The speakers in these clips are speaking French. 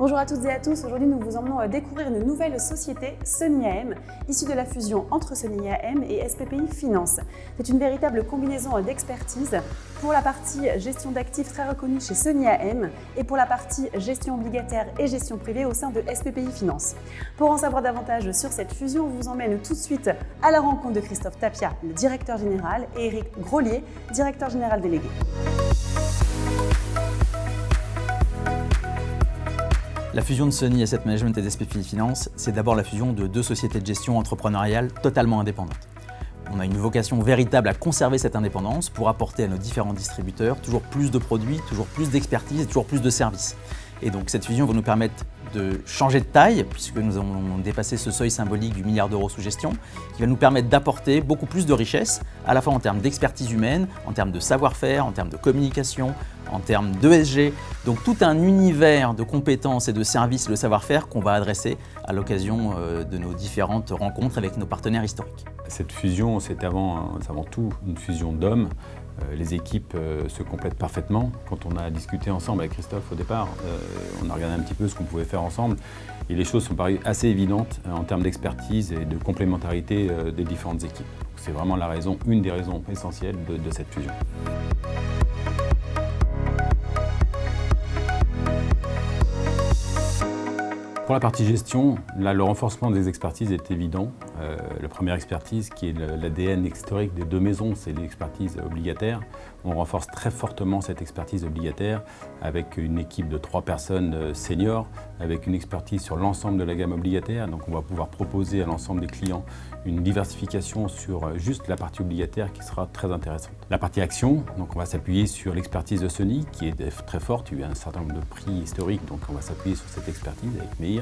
Bonjour à toutes et à tous, aujourd'hui nous vous emmenons découvrir une nouvelle société, Sony AM, issue de la fusion entre Sony AM et SPPI Finance. C'est une véritable combinaison d'expertise pour la partie gestion d'actifs très reconnue chez Sony AM et pour la partie gestion obligataire et gestion privée au sein de SPPI Finance. Pour en savoir davantage sur cette fusion, on vous emmène tout de suite à la rencontre de Christophe Tapia, le directeur général, et Eric Grolier, directeur général délégué. La fusion de Sony Asset Management et d'SPPI Finance, c'est d'abord la fusion de deux sociétés de gestion entrepreneuriales totalement indépendantes. On a une vocation véritable à conserver cette indépendance pour apporter à nos différents distributeurs toujours plus de produits, toujours plus d'expertise et toujours plus de services. Et donc cette fusion va nous permettre de changer de taille, puisque nous avons dépassé ce seuil symbolique du milliard d'euros sous gestion, qui va nous permettre d'apporter beaucoup plus de richesse, à la fois en termes d'expertise humaine, en termes de savoir-faire, en termes de communication, en termes d'ESG, donc tout un univers de compétences et de services, le savoir-faire qu'on va adresser à l'occasion de nos différentes rencontres avec nos partenaires historiques. Cette fusion, c'est avant tout une fusion d'hommes. Les équipes se complètent parfaitement. Quand on a discuté ensemble avec Christophe au départ, on a regardé un petit peu ce qu'on pouvait faire ensemble et les choses sont parues assez évidentes en termes d'expertise et de complémentarité des différentes équipes. C'est vraiment une des raisons essentielles de cette fusion. Pour la partie gestion, là, le renforcement des expertises est évident. La première expertise, qui est l'ADN historique des deux maisons, c'est l'expertise obligataire. On renforce très fortement cette expertise obligataire avec une équipe de 3 personnes seniors, avec une expertise sur l'ensemble de la gamme obligataire. Donc on va pouvoir proposer à l'ensemble des clients une diversification sur juste la partie obligataire qui sera très intéressante. La partie action, donc on va s'appuyer sur l'expertise de Sony qui est très forte. Il y a eu un certain nombre de prix historiques, donc on va s'appuyer sur cette expertise avec Meir.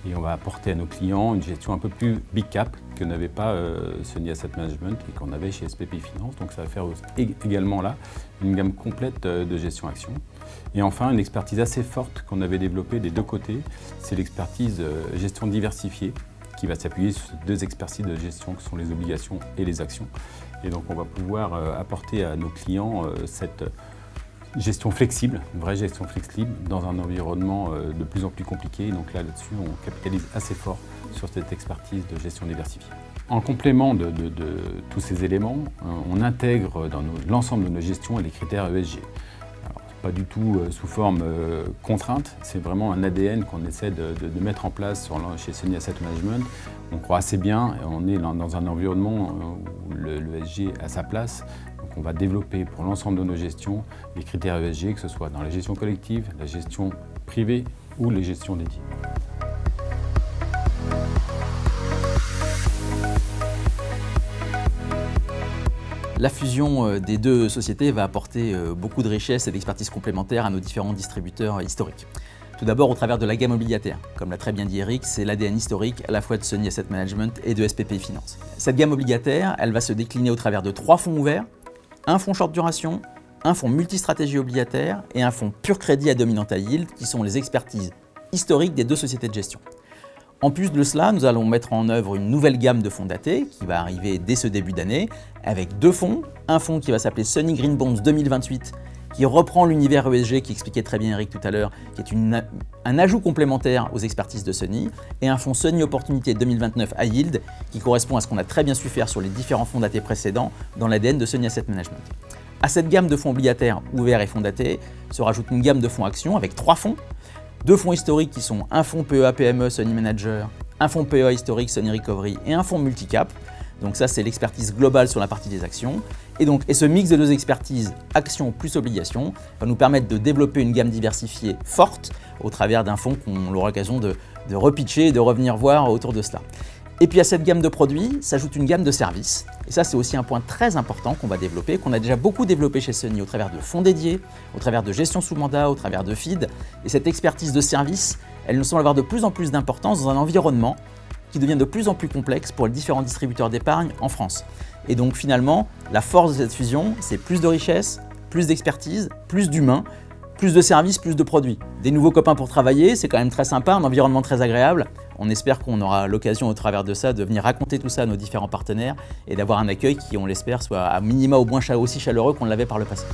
Et on va apporter à nos clients une gestion un peu plus big cap que n'avait pas Sony Asset Management et qu'on avait chez SPPI Finance. Donc ça va faire également là une gamme complète de gestion action. Et enfin, une expertise assez forte qu'on avait développée des deux côtés, c'est l'expertise gestion diversifiée qui va s'appuyer sur ces deux expertises de gestion que sont les obligations et les actions. Et donc on va pouvoir apporter à nos clients cette gestion flexible, une vraie gestion flexible dans un environnement de plus en plus compliqué. Donc là-dessus, on capitalise assez fort sur cette expertise de gestion diversifiée. En complément de tous ces éléments, on intègre dans l'ensemble de nos gestions les critères ESG. Alors, pas du tout sous forme contrainte, c'est vraiment un ADN qu'on essaie de mettre en place chez Sony Asset Management. On croit assez bien, on est dans un environnement où l'ESG a sa place. Donc on va développer pour l'ensemble de nos gestions les critères ESG, que ce soit dans la gestion collective, la gestion privée ou les gestions dédiées. La fusion des deux sociétés va apporter beaucoup de richesses et d'expertise complémentaires à nos différents distributeurs historiques. Tout d'abord au travers de la gamme obligataire. Comme l'a très bien dit Eric, c'est l'ADN historique à la fois de Sony Asset Management et de SPPI Finance. Cette gamme obligataire, elle va se décliner au travers de 3 fonds ouverts, un fonds short duration, un fonds multistratégie obligataire et un fonds pur crédit à dominante high yield qui sont les expertises historiques des deux sociétés de gestion. En plus de cela, nous allons mettre en œuvre une nouvelle gamme de fonds datés qui va arriver dès ce début d'année avec 2 fonds. Un fonds qui va s'appeler Sony Green Bonds 2028 qui reprend l'univers ESG qui expliquait très bien Eric tout à l'heure, qui est un ajout complémentaire aux expertises de Sony, et un fonds Sony Opportunité 2029 High Yield qui correspond à ce qu'on a très bien su faire sur les différents fonds datés précédents dans l'ADN de Sony Asset Management. À cette gamme de fonds obligataires ouverts et fonds datés se rajoute une gamme de fonds actions avec 3 fonds. 2 fonds historiques qui sont un fonds PEA PME Sony Manager, un fonds PEA historique Sony Recovery et un fonds multicap. Donc ça, c'est l'expertise globale sur la partie des actions. Et ce mix de 2 expertises, actions plus obligations, va nous permettre de développer une gamme diversifiée forte au travers d'un fonds qu'on aura l'occasion de repitcher et de revenir voir autour de cela. Et puis à cette gamme de produits s'ajoute une gamme de services. Et ça, c'est aussi un point très important qu'on va développer, qu'on a déjà beaucoup développé chez Sony au travers de fonds dédiés, au travers de gestion sous mandat, au travers de feed. Et cette expertise de services, elle nous semble avoir de plus en plus d'importance dans un environnement qui devient de plus en plus complexe pour les différents distributeurs d'épargne en France. Et donc finalement, la force de cette fusion, c'est plus de richesse, plus d'expertise, plus d'humains, plus de services, plus de produits. Des nouveaux copains pour travailler, c'est quand même très sympa, un environnement très agréable. On espère qu'on aura l'occasion au travers de ça de venir raconter tout ça à nos différents partenaires et d'avoir un accueil qui, on l'espère, soit à minima au moins aussi chaleureux qu'on l'avait par le passé.